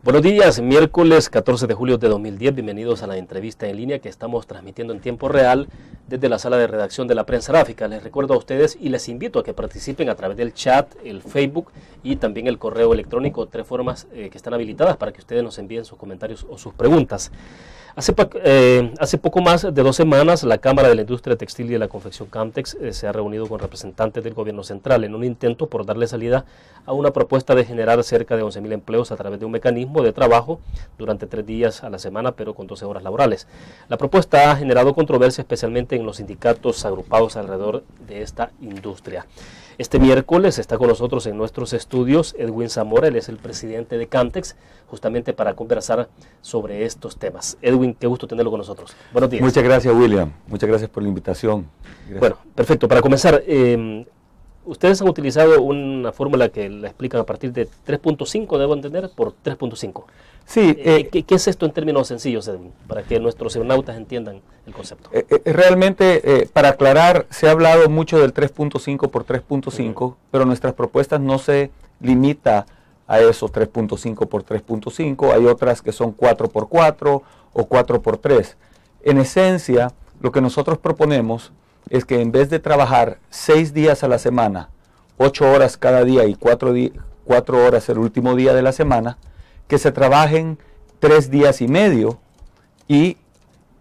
Buenos días, miércoles 14 de julio de 2010, bienvenidos a la entrevista en línea que estamos transmitiendo en tiempo real desde la sala de redacción de la Prensa Gráfica. Les recuerdo a ustedes y les invito a que participen a través del chat, el Facebook y también el correo electrónico, tres formas que están habilitadas para que ustedes nos envíen sus comentarios o sus preguntas. Hace poco más de 2 semanas, la Cámara de la Industria Textil y de la Confección Camtex se ha reunido con representantes del gobierno central en un intento por darle salida a una propuesta de generar cerca de 11.000 empleos a través de un mecanismo de trabajo durante 3 días a la semana, pero con 12 horas laborales. La propuesta ha generado controversia, especialmente en los sindicatos agrupados alrededor de esta industria. Este miércoles está con nosotros en nuestros estudios Edwin Zamora, él es el presidente de Camtex, justamente para conversar sobre estos temas. Edwin, qué gusto tenerlo con nosotros. Buenos días. Muchas gracias, William. Muchas gracias por la invitación. Gracias. Bueno, perfecto. Para comenzar, ustedes han utilizado una fórmula que la explican a partir de 3.5, debo entender, por 3.5. Sí. ¿Qué es esto en términos sencillos, Edwin? Para que nuestros cibernautas entiendan el concepto. Realmente, para aclarar, se ha hablado mucho del 3.5 por 3.5, pero nuestras propuestas no se limita a esos 3.5 por 3.5. Hay otras que son 4 por 4 o 4 por 3. En esencia, lo que nosotros proponemos es que en vez de trabajar 6 días a la semana, 8 horas cada día y 4 horas el último día de la semana, que se trabajen 3 días y medio y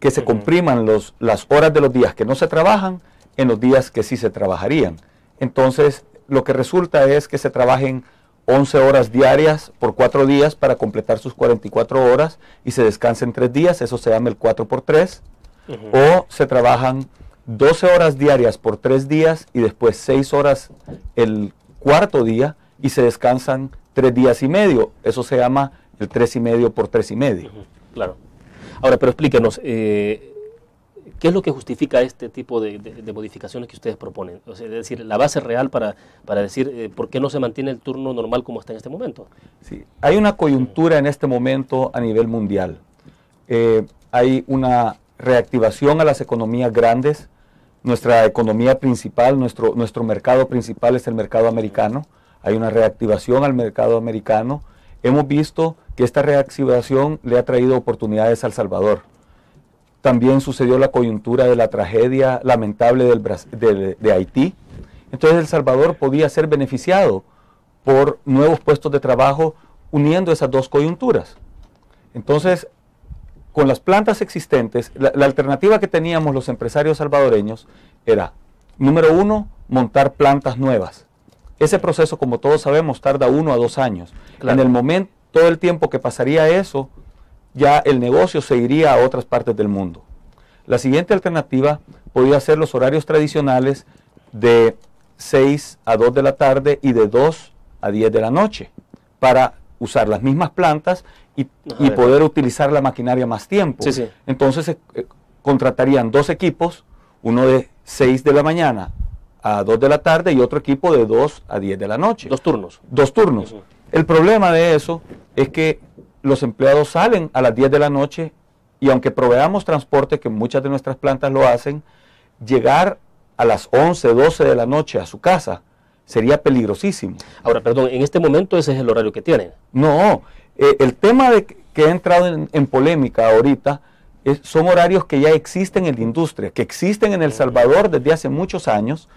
que se compriman las horas de los días que no se trabajan en los días que sí se trabajarían. Entonces, lo que resulta es que se trabajen 11 horas diarias por 4 días para completar sus 44 horas y se descansen 3 días, eso se llama el 4 por 3, o se trabajan 12 horas diarias por 3 días y después 6 horas el cuarto día y se descansan 3 días y medio, eso se llama el 3,5 por 3,5. Claro. Ahora, pero explíquenos, ¿qué es lo que justifica este tipo de modificaciones que ustedes proponen? O sea, es decir, la base real para decir por qué no se mantiene el turno normal como está en este momento. Sí, hay una coyuntura en este momento a nivel mundial. Hay una reactivación a las economías grandes. Nuestra economía principal, nuestro mercado principal es el mercado americano. Hay una reactivación al mercado americano. Hemos visto que esta reactivación le ha traído oportunidades a El Salvador. También sucedió la coyuntura de la tragedia lamentable de Haití. Entonces El Salvador podía ser beneficiado por nuevos puestos de trabajo uniendo esas dos coyunturas. Entonces, con las plantas existentes, la alternativa que teníamos los empresarios salvadoreños era, número 1, montar plantas nuevas. Ese proceso, como todos sabemos, tarda 1 a 2 años. Claro. En el momento, todo el tiempo que pasaría eso, ya el negocio se iría a otras partes del mundo. La siguiente alternativa podía ser los horarios tradicionales de 6 a 2 de la tarde y de 2 a 10 de la noche, para usar las mismas plantas y poder utilizar la maquinaria más tiempo. Sí, sí. Entonces contratarían 2 equipos, uno de 6 de la mañana a 2 de la tarde y otro equipo de 2 a 10 de la noche. 2 turnos. 2 turnos. El problema de eso es que los empleados salen a las 10 de la noche y aunque proveamos transporte, que muchas de nuestras plantas lo hacen, llegar a las 11, 12 de la noche a su casa sería peligrosísimo. Ahora, perdón, en este momento ese es el horario que tienen. No, el tema que ha entrado en polémica ahorita son horarios que ya existen en la industria, que existen en El Salvador desde hace muchos años,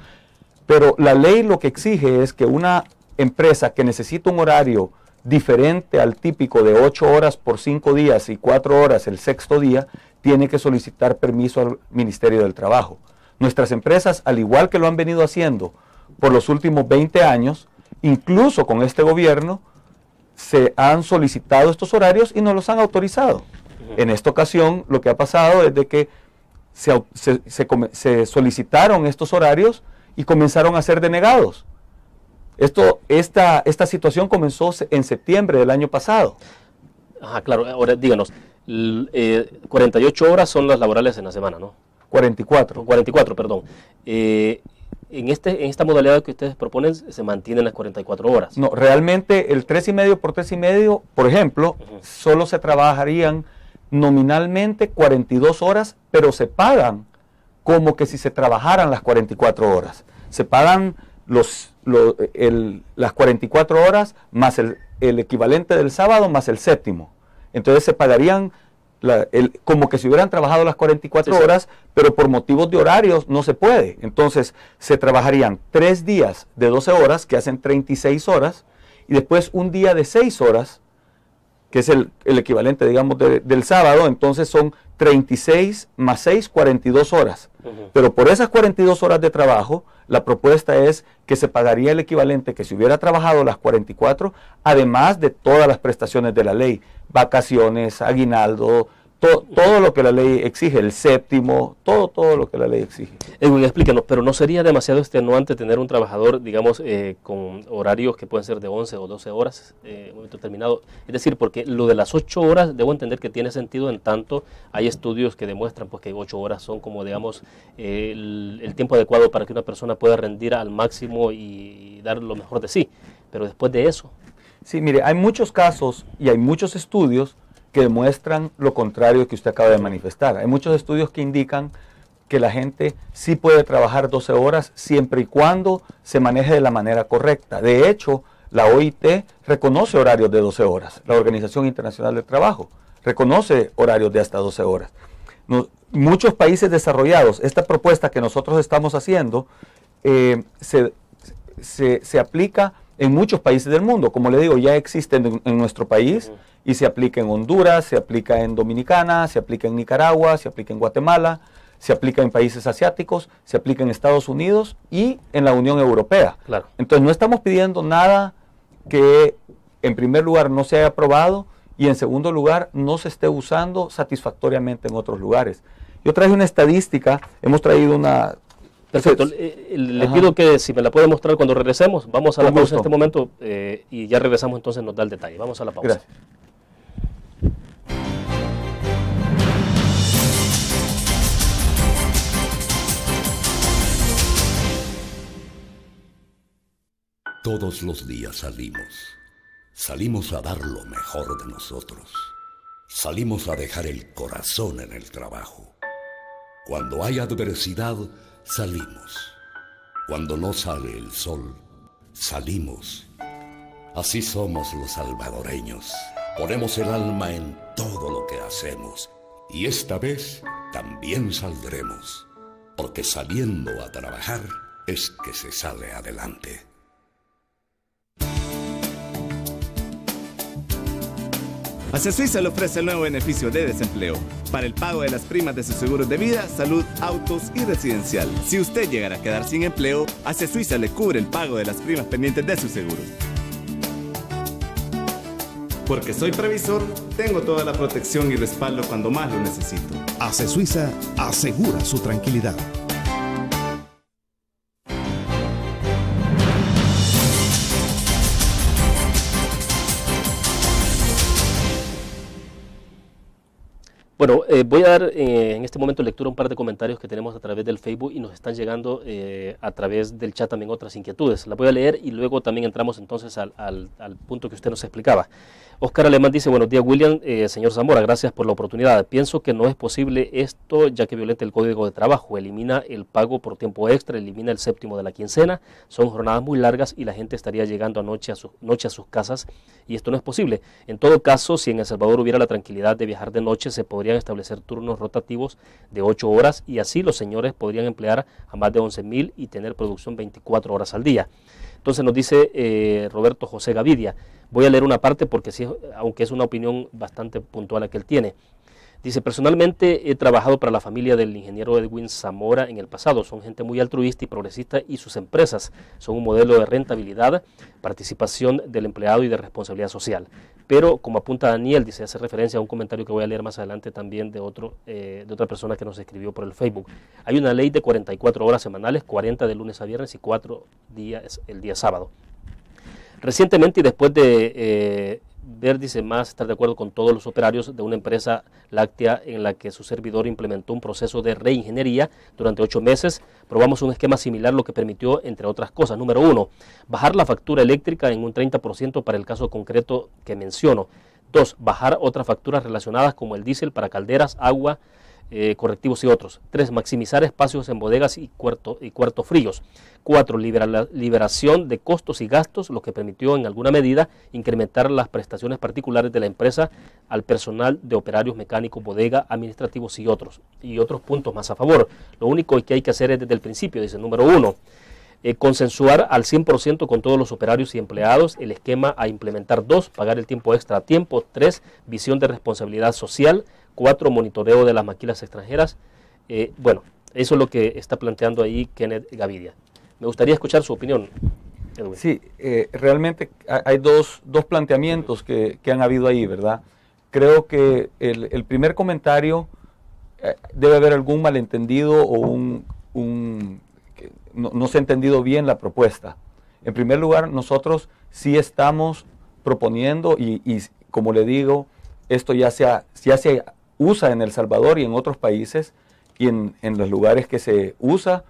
pero la ley lo que exige es que una empresa que necesita un horario diferente al típico de 8 horas por 5 días y 4 horas el sexto día, tiene que solicitar permiso al Ministerio del Trabajo. Nuestras empresas, al igual que lo han venido haciendo por los últimos 20 años, incluso con este gobierno, se han solicitado estos horarios y no los han autorizado. En esta ocasión, lo que ha pasado es de que se solicitaron estos horarios y comenzaron a ser denegados. Esta situación comenzó en septiembre del año pasado. Ajá, claro. Ahora díganos, 48 horas son las laborales en la semana, ¿no? 44. 44, perdón. En esta modalidad que ustedes proponen se mantienen las 44 horas. No, realmente el 3,5 por 3,5, por ejemplo, solo se trabajarían nominalmente 42 horas, pero se pagan como que si se trabajaran las 44 horas. Se pagan las 44 horas más el equivalente del sábado más el séptimo. Entonces se pagarían como que si hubieran trabajado las 44 horas, pero por motivos de horarios no se puede. Entonces se trabajarían 3 días de 12 horas, que hacen 36 horas, y después un día de 6 horas, que es el equivalente, digamos, del sábado. Entonces son 36 más 6, 42 horas. Pero por esas 42 horas de trabajo, la propuesta es que se pagaría el equivalente que si hubiera trabajado las 44, además de todas las prestaciones de la ley, vacaciones, aguinaldo, todo lo que la ley exige, el séptimo, todo lo que la ley exige. Edwin, explícanos, pero ¿no sería demasiado extenuante tener un trabajador, digamos, con horarios que pueden ser de 11 o 12 horas en un momento determinado? Es decir, porque lo de las 8 horas, debo entender que tiene sentido en tanto hay estudios que demuestran pues, que 8 horas son como, digamos, el tiempo adecuado para que una persona pueda rendir al máximo y dar lo mejor de sí. Pero después de eso... Sí, mire, hay muchos casos y hay muchos estudios que demuestran lo contrario que usted acaba de manifestar. Hay muchos estudios que indican que la gente sí puede trabajar 12 horas siempre y cuando se maneje de la manera correcta. De hecho, la OIT reconoce horarios de 12 horas. La Organización Internacional del Trabajo reconoce horarios de hasta 12 horas. Muchos países desarrollados, esta propuesta que nosotros estamos haciendo se aplica en muchos países del mundo. Como le digo, ya existe en nuestro país y se aplica en Honduras, se aplica en Dominicana, se aplica en Nicaragua, se aplica en Guatemala, se aplica en países asiáticos, se aplica en Estados Unidos y en la Unión Europea. Claro. Entonces no estamos pidiendo nada que en primer lugar no se haya aprobado y en segundo lugar no se esté usando satisfactoriamente en otros lugares. Yo traje una estadística, hemos traído una... Perfecto, le pido que si me la puede mostrar cuando regresemos, vamos a la pausa en este momento y ya regresamos, entonces nos da el detalle. Vamos a la pausa. Gracias. Todos los días salimos a dar lo mejor de nosotros, salimos a dejar el corazón en el trabajo. Cuando hay adversidad, salimos. Cuando no sale el sol, salimos. Así somos los salvadoreños. Ponemos el alma en todo lo que hacemos. Y esta vez también saldremos. Porque saliendo a trabajar es que se sale adelante. Acesuiza le ofrece el nuevo beneficio de desempleo para el pago de las primas de sus seguros de vida, salud, autos y residencial. Si usted llegara a quedar sin empleo, Acesuiza le cubre el pago de las primas pendientes de sus seguros. Porque soy previsor, tengo toda la protección y respaldo cuando más lo necesito. Acesuiza asegura su tranquilidad. Bueno, voy a dar en este momento lectura a un par de comentarios que tenemos a través del Facebook y nos están llegando a través del chat también otras inquietudes. Las voy a leer y luego también entramos entonces al punto que usted nos explicaba. Oscar Alemán dice, buenos días William, señor Zamora, gracias por la oportunidad. Pienso que no es posible esto ya que violenta el Código de Trabajo, elimina el pago por tiempo extra, elimina el séptimo de la quincena, son jornadas muy largas y la gente estaría llegando noche a sus casas y esto no es posible. En todo caso, si en El Salvador hubiera la tranquilidad de viajar de noche, se podrían establecer turnos rotativos de 8 horas y así los señores podrían emplear a más de 11,000 y tener producción 24 horas al día. Entonces nos dice Roberto José Gavidia, voy a leer una parte porque sí, aunque es una opinión bastante puntual la que él tiene. Dice, personalmente he trabajado para la familia del ingeniero Edwin Zamora en el pasado. Son gente muy altruista y progresista y sus empresas son un modelo de rentabilidad, participación del empleado y de responsabilidad social. Pero como apunta Daniel, dice, hace referencia a un comentario que voy a leer más adelante también de otra persona que nos escribió por el Facebook. Hay una ley de 44 horas semanales, 40 de lunes a viernes y 4 días el día sábado. Recientemente y después de ver, dice, más estar de acuerdo con todos los operarios de una empresa láctea en la que su servidor implementó un proceso de reingeniería durante 8 meses, probamos un esquema similar, lo que permitió, entre otras cosas, número 1, bajar la factura eléctrica en un 30% para el caso concreto que menciono. 2, bajar otras facturas relacionadas como el diésel para calderas, agua, correctivos y otros. 3. Maximizar espacios en bodegas y cuartos fríos. 4. Liberación de costos y gastos, lo que permitió en alguna medida incrementar las prestaciones particulares de la empresa al personal de operarios mecánicos, bodega, administrativos y otros. Y otros puntos más a favor. Lo único que hay que hacer es desde el principio, dice número 1. Consensuar al 100% con todos los operarios y empleados el esquema a implementar. 2. Pagar el tiempo extra a tiempo. 3. Visión de responsabilidad social. 4. Monitoreo de las maquilas extranjeras. Bueno, eso es lo que está planteando ahí Kenneth Gavidia. Me gustaría escuchar su opinión, Edwin. Sí, realmente hay dos planteamientos que han habido ahí, ¿verdad? Creo que el primer comentario debe haber algún malentendido o no se ha entendido bien la propuesta. En primer lugar, nosotros sí estamos proponiendo y como le digo, esto ya se usa en El Salvador y en otros países, y en los lugares que se usa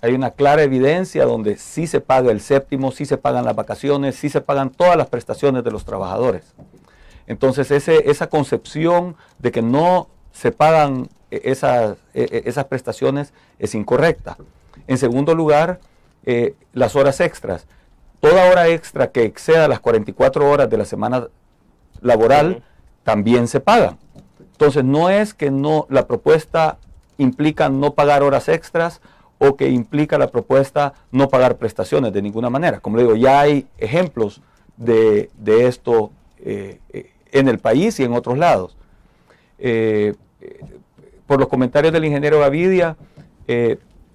hay una clara evidencia donde sí se paga el séptimo, sí se pagan las vacaciones, sí se pagan todas las prestaciones de los trabajadores. Entonces esa concepción de que no se pagan esas prestaciones es incorrecta. En segundo lugar, las horas extras. Toda hora extra que exceda las 44 horas de la semana laboral también se pagan. Entonces no es que la propuesta implica no pagar horas extras o que implica la propuesta no pagar prestaciones de ninguna manera. Como le digo, ya hay ejemplos de esto en el país y en otros lados. Por los comentarios del ingeniero Gavidia,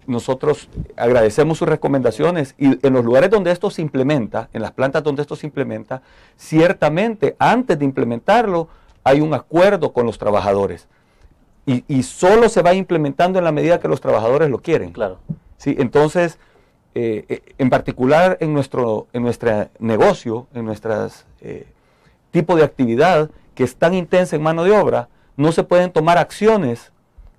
nosotros agradecemos sus recomendaciones y en los lugares donde esto se implementa, en las plantas donde esto se implementa, ciertamente antes de implementarlo hay un acuerdo con los trabajadores. Y solo se va implementando en la medida que los trabajadores lo quieren. Claro. ¿Sí? Entonces, en particular en nuestro negocio, en nuestro tipo de actividad que es tan intensa en mano de obra, no se pueden tomar acciones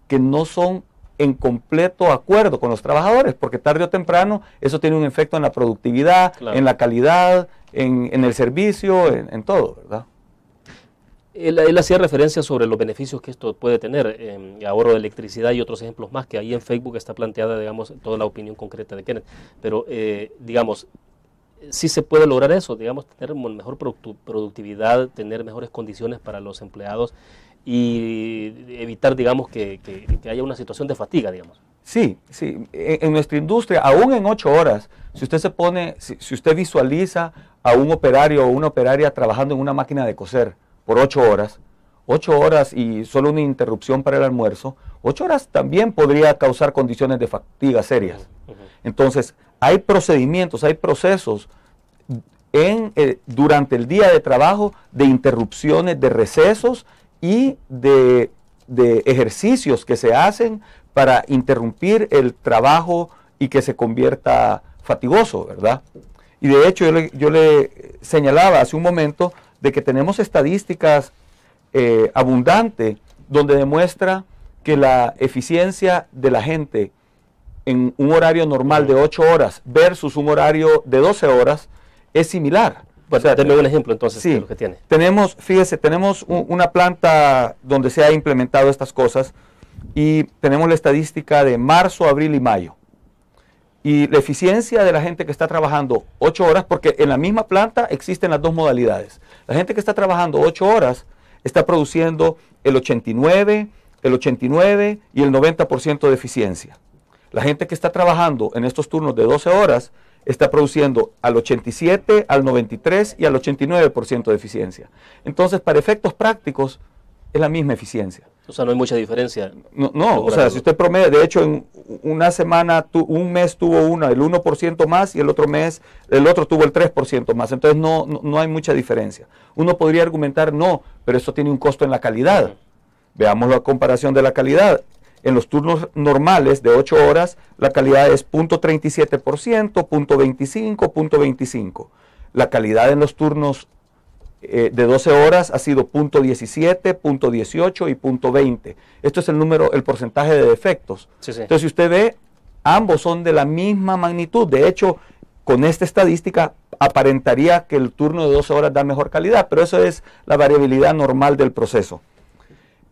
que no son en completo acuerdo con los trabajadores, porque tarde o temprano eso tiene un efecto en la productividad, claro, en la calidad, en el servicio, en todo, ¿verdad? Él hacía referencia sobre los beneficios que esto puede tener, ahorro de electricidad y otros ejemplos más, que ahí en Facebook está planteada, digamos, toda la opinión concreta de Kenneth. Pero, digamos, sí se puede lograr eso, digamos, tener mejor productividad, tener mejores condiciones para los empleados y evitar, digamos, que haya una situación de fatiga, digamos. Sí, sí. En nuestra industria, aún en 8 horas, si usted si usted visualiza a un operario o una operaria trabajando en una máquina de coser por 8 horas y solo una interrupción para el almuerzo, 8 horas también podría causar condiciones de fatiga serias. Entonces, hay procedimientos, hay procesos durante el día de trabajo de interrupciones, de recesos y de ejercicios que se hacen para interrumpir el trabajo y que se convierta fatigoso, ¿verdad? Y de hecho yo le señalaba hace un momento de que tenemos estadísticas abundantes donde demuestra que la eficiencia de la gente en un horario normal de 8 horas versus un horario de 12 horas es similar. Pues, o sea, denme un ejemplo entonces sí, de lo que tiene. Fíjese, tenemos una planta donde se ha implementado estas cosas y tenemos la estadística de marzo, abril y mayo. Y la eficiencia de la gente que está trabajando 8 horas, porque en la misma planta existen las dos modalidades. La gente que está trabajando 8 horas está produciendo el 89 y el 90% de eficiencia. La gente que está trabajando en estos turnos de 12 horas está produciendo al 87, al 93 y al 89% de eficiencia. Entonces, para efectos prácticos, es la misma eficiencia. O sea, no hay mucha diferencia. No, o sea, si usted promedia, de hecho, en una semana, un mes tuvo el 1% más y el otro tuvo el 3% más. Entonces, no hay mucha diferencia. Uno podría argumentar, no, pero esto tiene un costo en la calidad. Veamos la comparación de la calidad. En los turnos normales de 8 horas, la calidad es 0.37%, 0.25, 0.25. La calidad en los turnos de 12 horas ha sido 0.17, 0.18 y 0.20. Esto es el porcentaje de defectos. Sí, sí. Entonces, si usted ve, ambos son de la misma magnitud. De hecho, con esta estadística aparentaría que el turno de 12 horas da mejor calidad, pero eso es la variabilidad normal del proceso.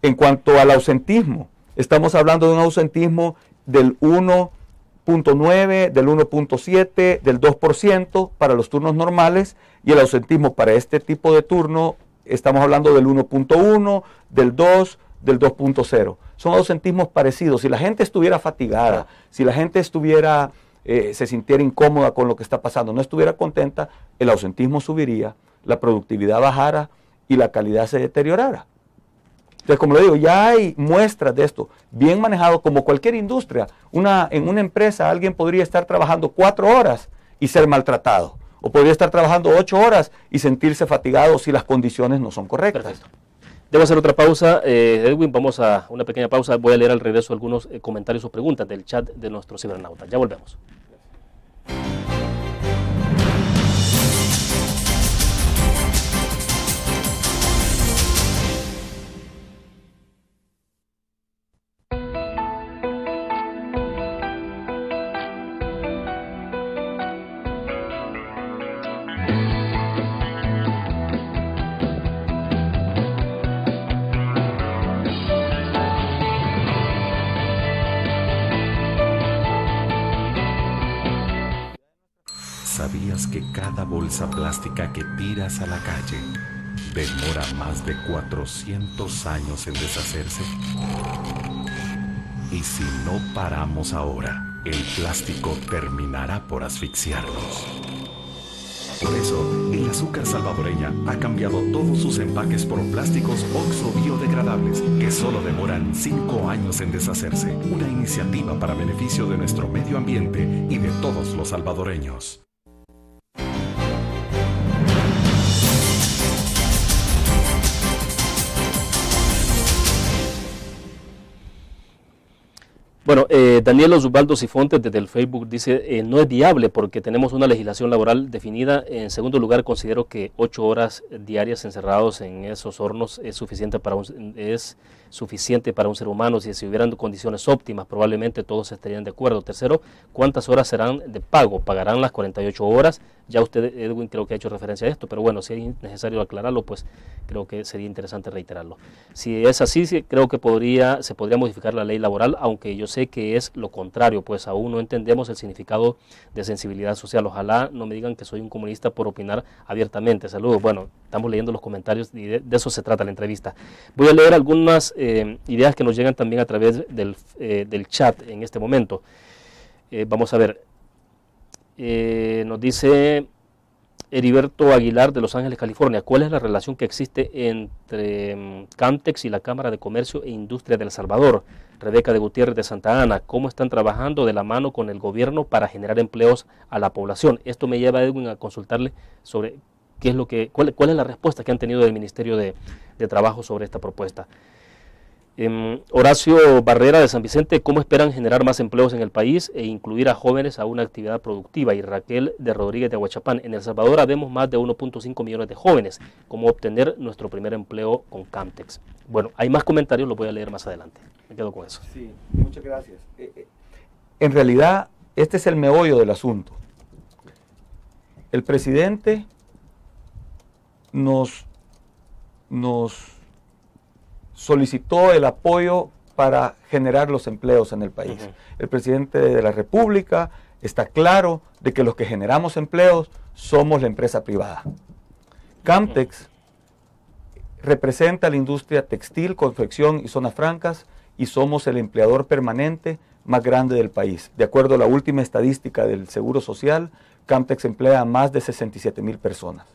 En cuanto al ausentismo, Estamos hablando de un ausentismo del 1.9, del 1.7, del 2% para los turnos normales, y el ausentismo para este tipo de turno, estamos hablando del 1.1, del 2, del 2.0. Son ausentismos parecidos. Si la gente estuviera fatigada, si la gente estuviera, se sintiera incómoda con lo que está pasando, no estuviera contenta, el ausentismo subiría, la productividad bajara y la calidad se deteriorara. Entonces, como le digo, ya hay muestras de esto, bien manejado como cualquier industria. En una empresa alguien podría estar trabajando 4 horas y ser maltratado, o podría estar trabajando 8 horas y sentirse fatigado si las condiciones no son correctas. Perfecto. Debo hacer otra pausa, Edwin, vamos a una pequeña pausa. Voy a leer al regreso algunos comentarios o preguntas del chat de nuestros cibernautas. Ya volvemos. ¿Sabías que cada bolsa plástica que tiras a la calle demora más de 400 años en deshacerse? Y si no paramos ahora, el plástico terminará por asfixiarnos. Por eso, el azúcar salvadoreña ha cambiado todos sus empaques por plásticos OXO biodegradables que solo demoran 5 años en deshacerse. Una iniciativa para beneficio de nuestro medio ambiente y de todos los salvadoreños. Bueno, Daniel Osvaldo Sifontes desde el Facebook dice, no es viable porque tenemos una legislación laboral definida. En segundo lugar, considero que 8 horas diarias encerrados en esos hornos es suficiente para un ser humano. Si hubieran condiciones óptimas, probablemente todos estarían de acuerdo. Tercero, ¿cuántas horas serán de pago? ¿Pagarán las 48 horas? Ya usted, Edwin, creo que ha hecho referencia a esto, pero bueno, si es necesario aclararlo, pues creo que sería interesante reiterarlo. Si es así, sí, creo que se podría modificar la ley laboral, aunque yo sé que es lo contrario, pues aún no entendemos el significado de sensibilidad social. Ojalá no me digan que soy un comunista por opinar abiertamente. Saludos. Bueno, estamos leyendo los comentarios y de eso se trata la entrevista. Voy a leer algunas ideas que nos llegan también a través del chat en este momento. Vamos a ver. Nos dice Heriberto Aguilar de Los Ángeles, California. ¿Cuál es la relación que existe entre Camtex y la Cámara de Comercio e Industria de El Salvador? Rebeca de Gutiérrez de Santa Ana. ¿Cómo están trabajando de la mano con el gobierno para generar empleos a la población? Esto me lleva, Edwin, a consultarle sobre cuál es la respuesta que han tenido del Ministerio de Trabajo sobre esta propuesta. Horacio Barrera de San Vicente, ¿cómo esperan generar más empleos en el país e incluir a jóvenes a una actividad productiva? Y Raquel de Rodríguez de Aguachapán, en El Salvador habemos más de 1.5 millones de jóvenes. ¿Cómo obtener nuestro primer empleo con Camtex? Bueno, hay más comentarios, los voy a leer más adelante. Me quedo con eso. Sí, muchas gracias. En realidad, este es el meollo del asunto. El presidente nos solicitó el apoyo para generar los empleos en el país. El presidente de la República está claro de que los que generamos empleos somos la empresa privada. Camtex representa la industria textil, confección y zonas francas y somos el empleador permanente más grande del país. De acuerdo a la última estadística del Seguro Social, Camtex emplea a más de 67,000 personas.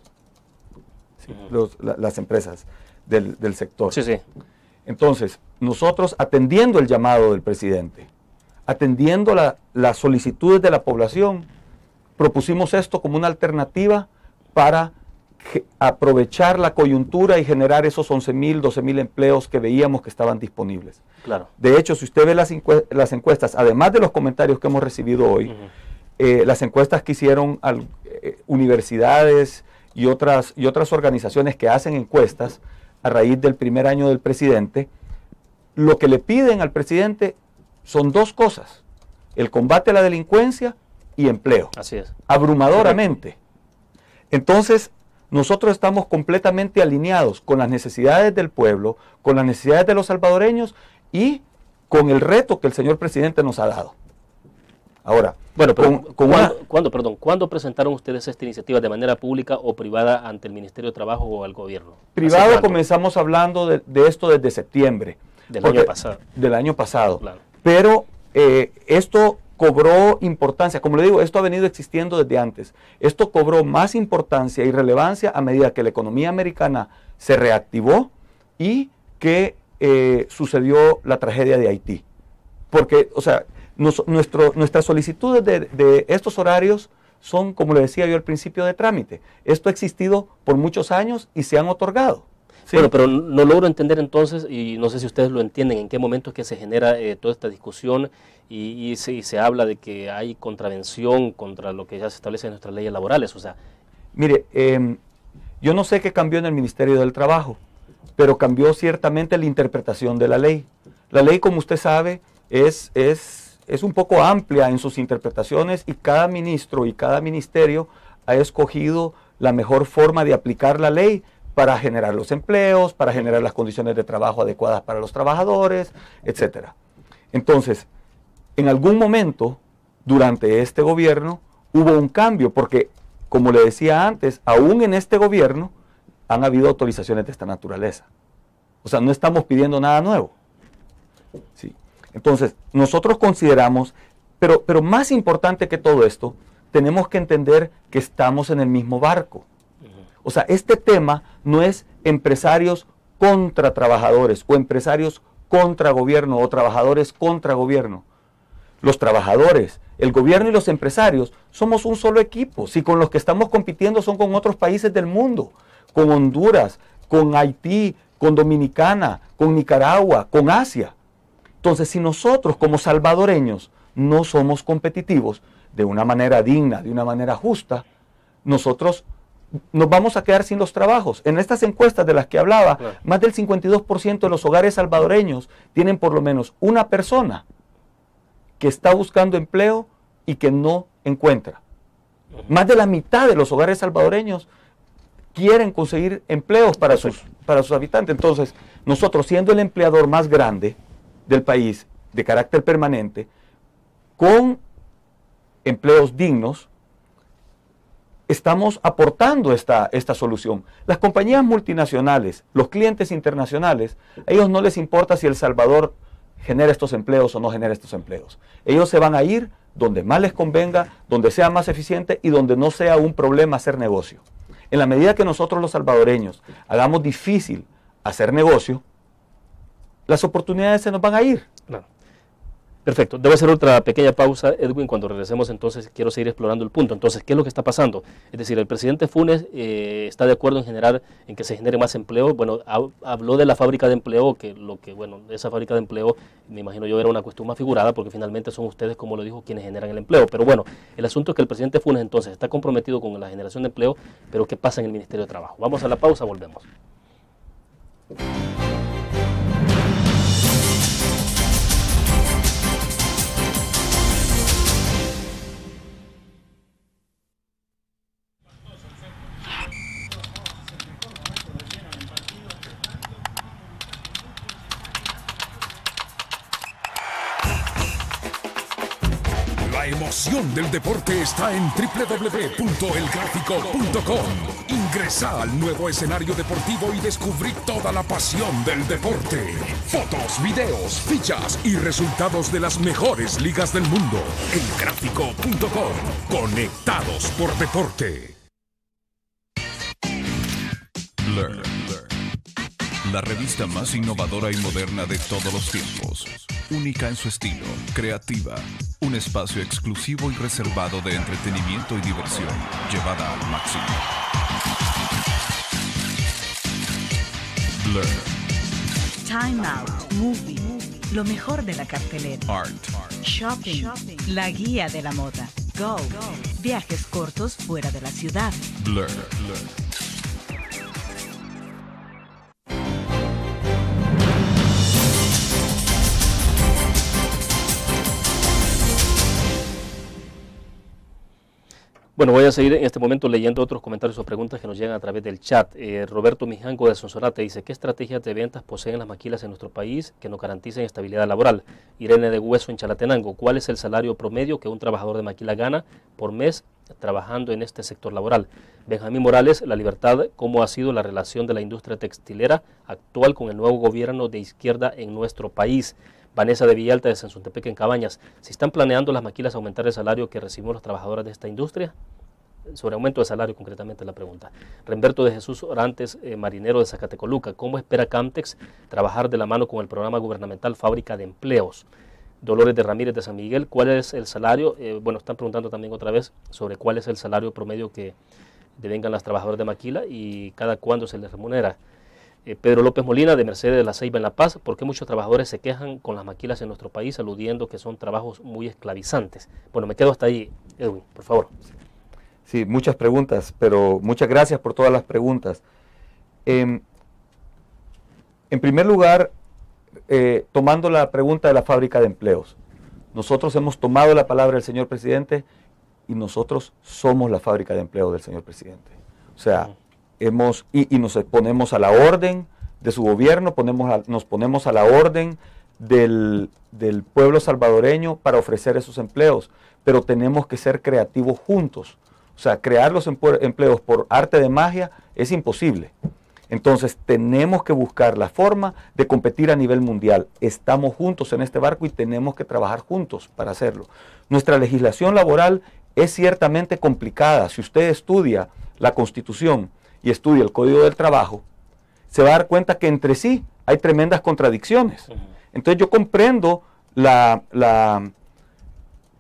Sí, las empresas del sector. Sí, sí. Entonces, nosotros atendiendo el llamado del presidente, atendiendo las solicitudes de la población, propusimos esto como una alternativa para aprovechar la coyuntura y generar esos 11,000, 12,000 empleos que veíamos que estaban disponibles. Claro. De hecho, si usted ve las encuestas, además de los comentarios que hemos recibido hoy, las encuestas que hicieron universidades y otras organizaciones que hacen encuestas a raíz del primer año del presidente, lo que le piden al presidente son 2 cosas: el combate a la delincuencia y empleo. Así es. Abrumadoramente. Entonces, nosotros estamos completamente alineados con las necesidades del pueblo, con las necesidades de los salvadoreños y con el reto que el señor presidente nos ha dado. Ahora, bueno, pero ¿cuándo presentaron ustedes esta iniciativa, de manera pública o privada, ante el Ministerio de Trabajo o al gobierno? Privado comenzamos hablando de esto desde septiembre. Del año pasado. Del año pasado. Claro. Pero esto cobró importancia. Como le digo, esto ha venido existiendo desde antes. Esto cobró más importancia y relevancia a medida que la economía americana se reactivó y que sucedió la tragedia de Haití. Porque, o sea, nuestras solicitudes de estos horarios son, como le decía yo al principio, de trámite. Esto ha existido por muchos años y se han otorgado. ¿Sí? Bueno, pero no logro entender entonces, y no sé si ustedes lo entienden, en qué momento es que se genera toda esta discusión y se habla de que hay contravención contra lo que ya se establece en nuestras leyes laborales. O sea, mire, yo no sé qué cambió en el Ministerio del Trabajo, pero cambió ciertamente la interpretación de la ley. La ley, como usted sabe, es un poco amplia en sus interpretaciones y cada ministro y cada ministerio ha escogido la mejor forma de aplicar la ley para generar los empleos, para generar las condiciones de trabajo adecuadas para los trabajadores, etc. Entonces, en algún momento, durante este gobierno, hubo un cambio, porque, como le decía antes, aún en este gobierno han habido autorizaciones de esta naturaleza. O sea, no estamos pidiendo nada nuevo. Sí. Entonces, nosotros consideramos, pero más importante que todo esto, tenemos que entender que estamos en el mismo barco. O sea, este tema no es empresarios contra trabajadores o empresarios contra gobierno o trabajadores contra gobierno. Los trabajadores, el gobierno y los empresarios somos un solo equipo. Si con los que estamos compitiendo son con otros países del mundo, con Honduras, con Haití, con Dominicana, con Nicaragua, con Asia. Entonces, si nosotros como salvadoreños no somos competitivos de una manera digna, de una manera justa, nosotros nos vamos a quedar sin los trabajos. En estas encuestas de las que hablaba, claro, más del 52% de los hogares salvadoreños tienen por lo menos una persona que está buscando empleo y que no encuentra. Más de la mitad de los hogares salvadoreños quieren conseguir empleos para sus habitantes. Entonces, nosotros, siendo el empleador más grande del país, de carácter permanente, con empleos dignos, estamos aportando esta solución. Las compañías multinacionales, los clientes internacionales, a ellos no les importa si El Salvador genera estos empleos o no genera estos empleos. Ellos se van a ir donde más les convenga, donde sea más eficiente y donde no sea un problema hacer negocio. En la medida que nosotros los salvadoreños hagamos difícil hacer negocio, las oportunidades se nos van a ir. Claro. Perfecto. Debo hacer otra pequeña pausa, Edwin. Cuando regresemos, entonces, quiero seguir explorando el punto. Entonces, ¿qué es lo que está pasando? Es decir, el presidente Funes está de acuerdo en que se genere más empleo. Bueno, habló de la fábrica de empleo, esa fábrica de empleo, me imagino yo, era una cuestión más figurada, porque finalmente son ustedes, como lo dijo, quienes generan el empleo. Pero bueno, el asunto es que el presidente Funes, entonces, está comprometido con la generación de empleo, pero ¿qué pasa en el Ministerio de Trabajo? Vamos a la pausa, volvemos. La emoción del deporte está en www.elgráfico.com. Ingresa al nuevo escenario deportivo y descubrí toda la pasión del deporte. Fotos, videos, fichas y resultados de las mejores ligas del mundo. Elgráfico.com. Conectados por deporte. Blur. La revista más innovadora y moderna de todos los tiempos. Única en su estilo, creativa. Un espacio exclusivo y reservado de entretenimiento y diversión, llevada al máximo. Blur. Time Out, Movie, lo mejor de la cartelera. Art. Shopping, la guía de la moda. Go, viajes cortos fuera de la ciudad. Blur. Bueno, voy a seguir en este momento leyendo otros comentarios o preguntas que nos llegan a través del chat. Roberto Mijango de Sonsonate dice, ¿qué estrategias de ventas poseen las maquilas en nuestro país que nos garanticen estabilidad laboral? Irene de Hueso en Chalatenango, ¿cuál es el salario promedio que un trabajador de maquila gana por mes trabajando en este sector laboral? Benjamín Morales, La Libertad, ¿cómo ha sido la relación de la industria textilera actual con el nuevo gobierno de izquierda en nuestro país? Vanessa de Villalta de Sensuntepec en Cabañas, ¿si están planeando las maquilas aumentar el salario que recibimos los trabajadores de esta industria? Sobre aumento de salario concretamente la pregunta. Remberto de Jesús Orantes, marinero de Zacatecoluca, ¿cómo espera Camtex trabajar de la mano con el programa gubernamental Fábrica de Empleos? Dolores de Ramírez de San Miguel, ¿cuál es el salario? Bueno, están preguntando también otra vez sobre cuál es el salario promedio que devengan las trabajadoras de maquila y cada cuándo se les remunera. Pedro López Molina de Mercedes de la Ceiba en La Paz, ¿por qué muchos trabajadores se quejan con las maquilas en nuestro país aludiendo que son trabajos muy esclavizantes? Bueno, me quedo hasta ahí, Edwin, por favor. Sí, muchas preguntas, pero muchas gracias por todas las preguntas. En primer lugar, tomando la pregunta de la fábrica de empleos, nosotros hemos tomado la palabra del señor presidente y nosotros somos la fábrica de empleo del señor presidente. O sea, nos ponemos a la orden de su gobierno, nos ponemos a la orden del pueblo salvadoreño para ofrecer esos empleos, pero tenemos que ser creativos juntos. O sea, crear los empleos por arte de magia es imposible. Entonces tenemos que buscar la forma de competir a nivel mundial. Estamos juntos en este barco y tenemos que trabajar juntos para hacerlo. Nuestra legislación laboral es ciertamente complicada. Si usted estudia la Constitución y estudia el Código del Trabajo, se va a dar cuenta que entre sí hay tremendas contradicciones. Entonces yo comprendo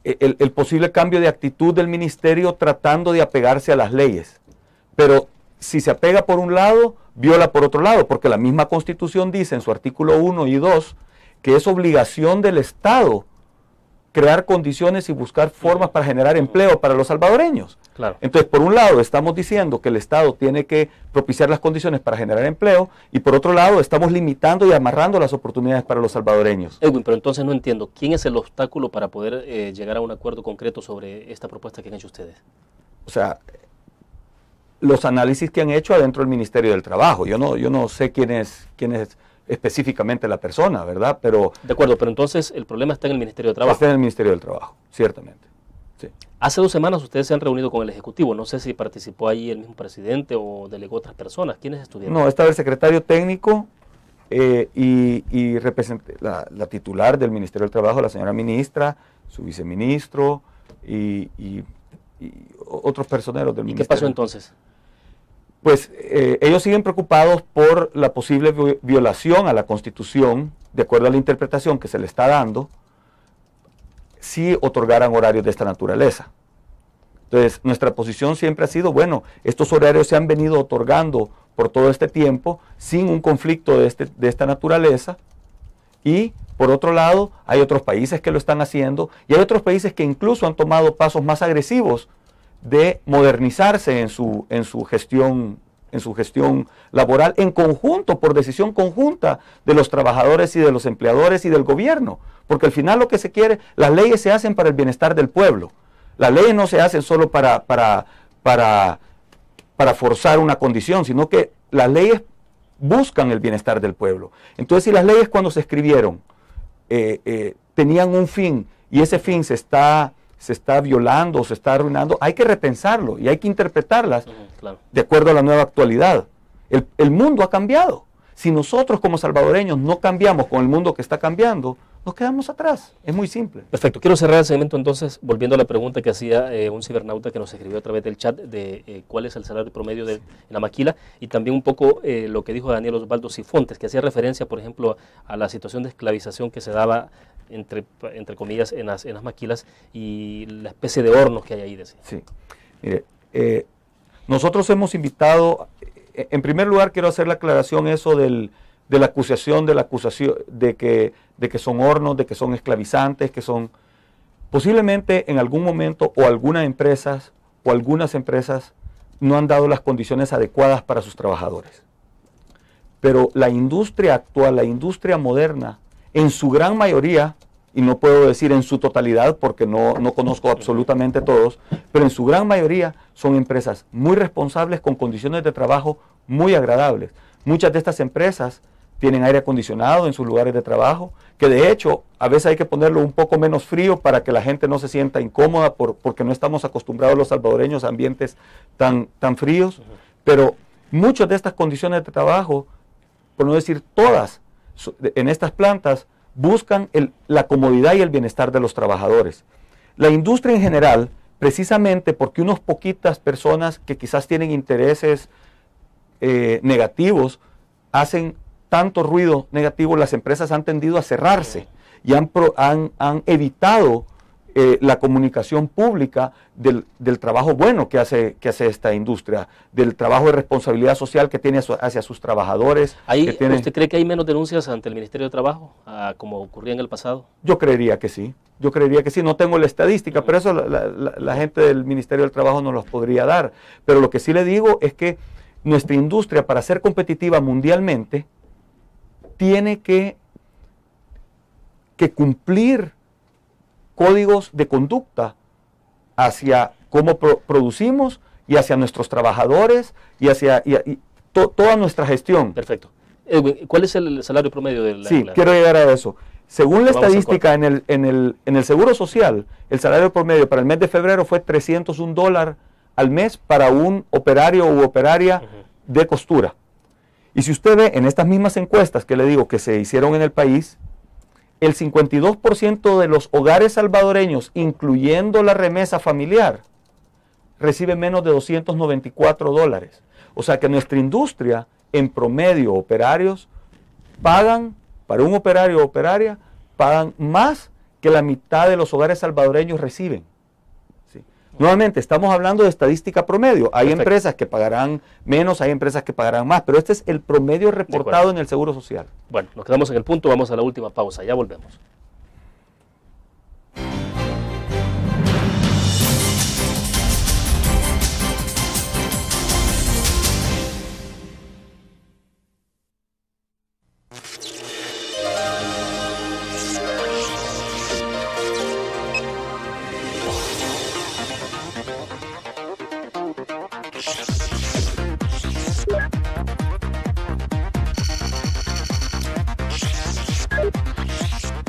el posible cambio de actitud del ministerio tratando de apegarse a las leyes. Pero si se apega por un lado, viola por otro lado, porque la misma Constitución dice en su artículo 1 y 2 que es obligación del Estado crear condiciones y buscar formas para generar empleo para los salvadoreños. Claro. Entonces, por un lado, estamos diciendo que el Estado tiene que propiciar las condiciones para generar empleo y por otro lado, estamos limitando y amarrando las oportunidades para los salvadoreños. Edwin, pero entonces no entiendo, ¿quién es el obstáculo para poder llegar a un acuerdo concreto sobre esta propuesta que han hecho ustedes? O sea, los análisis que han hecho adentro del Ministerio del Trabajo. Yo no sé quién es específicamente la persona, ¿verdad? Pero de acuerdo, pero entonces el problema está en el Ministerio de Trabajo. Está en el Ministerio del Trabajo, ciertamente. Sí. Hace 2 semanas ustedes se han reunido con el Ejecutivo. No sé si participó ahí el mismo presidente o delegó otras personas. ¿Quiénes estuvieron? No, estaba el secretario técnico y la titular del Ministerio del Trabajo, la señora ministra, su viceministro y otros personeros del Ministerio. ¿Y qué pasó entonces? Pues ellos siguen preocupados por la posible violación a la Constitución, de acuerdo a la interpretación que se le está dando, si otorgaran horarios de esta naturaleza. Entonces, nuestra posición siempre ha sido, bueno, estos horarios se han venido otorgando por todo este tiempo sin un conflicto de esta naturaleza y, por otro lado, hay otros países que lo están haciendo y hay otros países que incluso han tomado pasos más agresivos de modernizarse en su gestión laboral en conjunto, por decisión conjunta de los trabajadores y de los empleadores y del gobierno, porque al final lo que se quiere, las leyes se hacen para el bienestar del pueblo, las leyes no se hacen solo para forzar una condición, sino que las leyes buscan el bienestar del pueblo. Entonces, si las leyes cuando se escribieron tenían un fin y ese fin se está violando, se está arruinando, hay que repensarlo y hay que interpretarlas de acuerdo a la nueva actualidad. El mundo ha cambiado. Si nosotros como salvadoreños no cambiamos con el mundo que está cambiando, nos quedamos atrás. Es muy simple. Perfecto. Quiero cerrar el segmento entonces, volviendo a la pregunta que hacía un cibernauta que nos escribió a través del chat de cuál es el salario promedio en la maquila y también un poco lo que dijo Daniel Osvaldo Cifontes, que hacía referencia, por ejemplo, a la situación de esclavización que se daba entre comillas, en las maquilas y la especie de hornos que hay ahí. Decía. Sí. Mire, nosotros hemos invitado, en primer lugar quiero hacer la aclaración eso de la acusación de que son hornos, de que son esclavizantes, que son posiblemente en algún momento o algunas empresas no han dado las condiciones adecuadas para sus trabajadores. Pero la industria actual, la industria moderna, en su gran mayoría, y no puedo decir en su totalidad porque no conozco absolutamente todos, pero en su gran mayoría son empresas muy responsables con condiciones de trabajo muy agradables. Muchas de estas empresas tienen aire acondicionado en sus lugares de trabajo, que de hecho a veces hay que ponerlo un poco menos frío para que la gente no se sienta incómoda porque no estamos acostumbrados los salvadoreños a ambientes tan fríos, pero muchas de estas condiciones de trabajo, por no decir todas, en estas plantas buscan la comodidad y el bienestar de los trabajadores. La industria en general, precisamente porque unas poquitas personas que quizás tienen intereses negativos, hacen tanto ruido negativo, las empresas han tendido a cerrarse y han evitado la comunicación pública del trabajo bueno que hace esta industria, del trabajo de responsabilidad social que tiene hacia sus trabajadores. ¿Usted cree que hay menos denuncias ante el Ministerio de Trabajo, como ocurría en el pasado? Yo creería que sí, no tengo la estadística, pero eso la gente del Ministerio del Trabajo nos los podría dar. Pero lo que sí le digo es que nuestra industria, para ser competitiva mundialmente, tiene que cumplir códigos de conducta hacia cómo producimos y hacia nuestros trabajadores y hacia toda nuestra gestión. Perfecto. Edwin, ¿cuál es el salario promedio de la... Sí, quiero llegar a eso. Según la estadística en el Seguro Social, el salario promedio para el mes de febrero fue $301 al mes para un operario u operaria de costura. Y si usted ve en estas mismas encuestas que le digo que se hicieron en el país, el 52% de los hogares salvadoreños, incluyendo la remesa familiar, recibe menos de $294. O sea que nuestra industria, en promedio, operarios, pagan, para un operario o operaria, pagan más que la mitad de los hogares salvadoreños reciben. ¿Sí? Nuevamente, estamos hablando de estadística promedio. Hay Perfecto. empresas que pagarán menos, hay empresas que pagarán más, pero este es el promedio reportado en el Seguro Social. Bueno, nos quedamos en el punto, vamos a la última pausa, ya volvemos.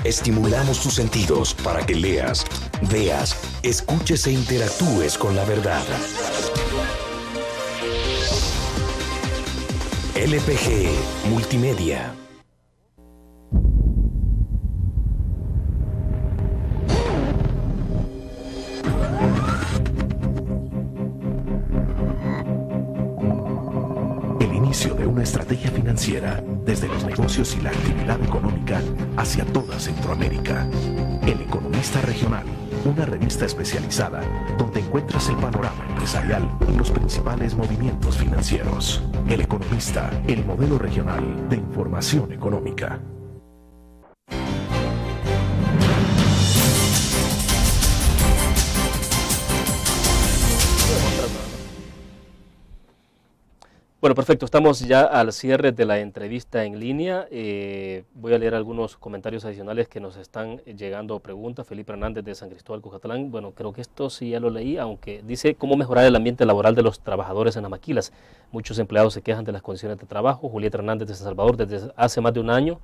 Estimulamos tus sentidos para que leas, veas, escuches e interactúes con la verdad. LPG Multimedia. El inicio de una estrategia financiera desde los negocios y la actividad económica hacia toda Centroamérica. El Economista Regional, una revista especializada donde encuentras el panorama empresarial y los principales movimientos financieros. El Economista, el modelo regional de información económica. Bueno, perfecto. Estamos ya al cierre de la entrevista en línea. Voy a leer algunos comentarios adicionales que nos están llegando, preguntas. Felipe Hernández de San Cristóbal, Cucatlán. Bueno, creo que esto sí ya lo leí, aunque dice cómo mejorar el ambiente laboral de los trabajadores en las maquilas. Muchos empleados se quejan de las condiciones de trabajo. Julieta Hernández de San Salvador, desde hace más de un año,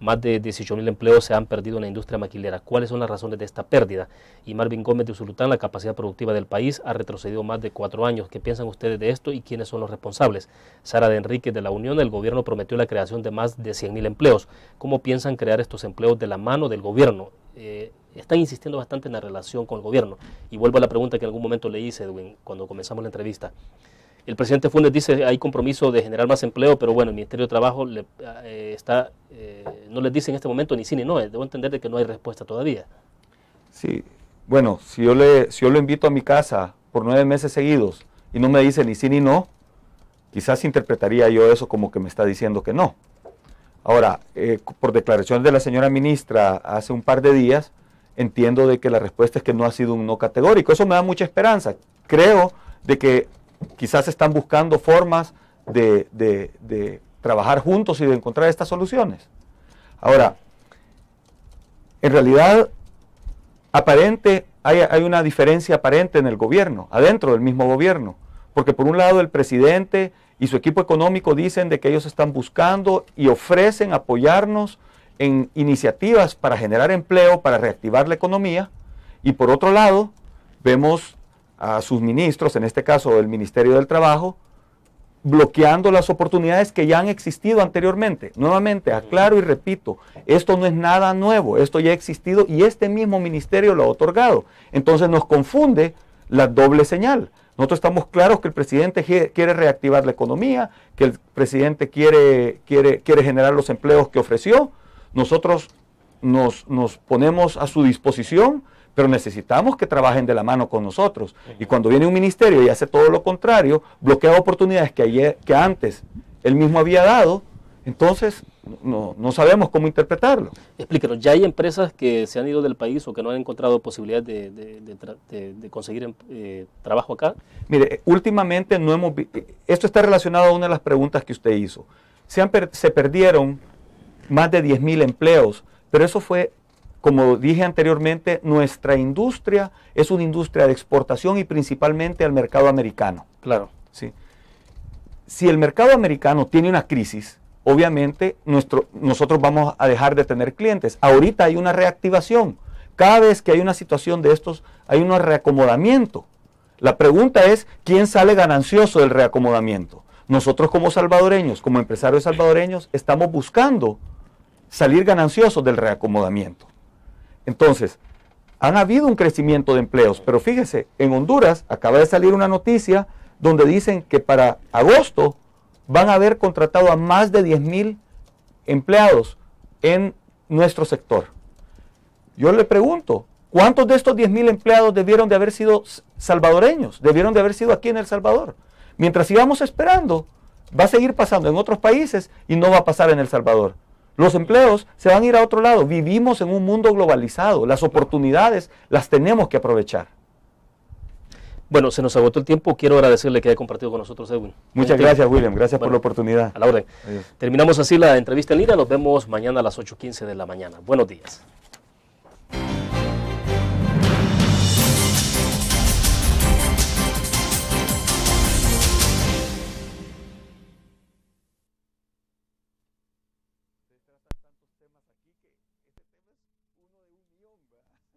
más de 18,000 empleos se han perdido en la industria maquilera. ¿Cuáles son las razones de esta pérdida? Y Marvin Gómez de Usulután, la capacidad productiva del país ha retrocedido más de 4 años. ¿Qué piensan ustedes de esto y quiénes son los responsables? Sara de Enrique de la Unión, el gobierno prometió la creación de más de 100,000 empleos. ¿Cómo piensan crear estos empleos de la mano del gobierno? Están insistiendo bastante en la relación con el gobierno. Y vuelvo a la pregunta que en algún momento le hice, Edwin, cuando comenzamos la entrevista. El presidente Funes dice hay compromiso de generar más empleo, pero bueno, el Ministerio de Trabajo no les dice en este momento ni sí ni no. Debo entender de que no hay respuesta todavía. Sí, bueno, si yo lo invito a mi casa por 9 meses seguidos y no me dice ni sí ni no, quizás interpretaría yo eso como que me está diciendo que no. Ahora, por declaraciones de la señora ministra hace un par de días, entiendo de que la respuesta es que no ha sido un no categórico. Eso me da mucha esperanza. Creo de que quizás están buscando formas de trabajar juntos y de encontrar estas soluciones. Ahora, en realidad hay una diferencia aparente en el gobierno, adentro del mismo gobierno, porque por un lado el presidente y su equipo económico dicen de que ellos están buscando y ofrecen apoyarnos en iniciativas para generar empleo, para reactivar la economía, y por otro lado vemos a sus ministros, en este caso el Ministerio del Trabajo, bloqueando las oportunidades que ya han existido anteriormente. Nuevamente, aclaro y repito, esto no es nada nuevo, esto ya ha existido y este mismo ministerio lo ha otorgado. Entonces nos confunde la doble señal. Nosotros estamos claros que el presidente quiere reactivar la economía, que el presidente quiere generar los empleos que ofreció. Nosotros nos ponemos a su disposición, pero necesitamos que trabajen de la mano con nosotros. Y cuando viene un ministerio y hace todo lo contrario, bloquea oportunidades que antes él mismo había dado, entonces no sabemos cómo interpretarlo. Explíquenos, ¿ya hay empresas que se han ido del país o que no han encontrado posibilidad de conseguir trabajo acá? Mire, últimamente no hemos esto está relacionado a una de las preguntas que usted hizo. Se perdieron más de 10,000 empleos, pero eso fue, como dije anteriormente, nuestra industria es una industria de exportación y principalmente al mercado americano. Claro. ¿Sí? Si el mercado americano tiene una crisis, obviamente nosotros vamos a dejar de tener clientes. Ahorita hay una reactivación. Cada vez que hay una situación de estos, hay un reacomodamiento. La pregunta es, ¿quién sale ganancioso del reacomodamiento? Nosotros como salvadoreños, como empresarios salvadoreños, estamos buscando salir gananciosos del reacomodamiento. Entonces, han habido un crecimiento de empleos, pero fíjese, en Honduras acaba de salir una noticia donde dicen que para agosto van a haber contratado a más de 10,000 empleados en nuestro sector. Yo le pregunto, ¿cuántos de estos 10,000 empleados debieron de haber sido salvadoreños? Debieron de haber sido aquí en El Salvador. Mientras sigamos esperando, va a seguir pasando en otros países y no va a pasar en El Salvador. Los empleos se van a ir a otro lado. Vivimos en un mundo globalizado. Las oportunidades las tenemos que aprovechar. Bueno, se nos agotó el tiempo. Quiero agradecerle que haya compartido con nosotros, Edwin. Muchas gracias, William. Gracias por la oportunidad. A la orden. Adiós. Terminamos así la entrevista en línea. Nos vemos mañana a las 8:15 de la mañana. Buenos días. Tantos temas aquí que ese tema es uno de 1 millón, ¿verdad?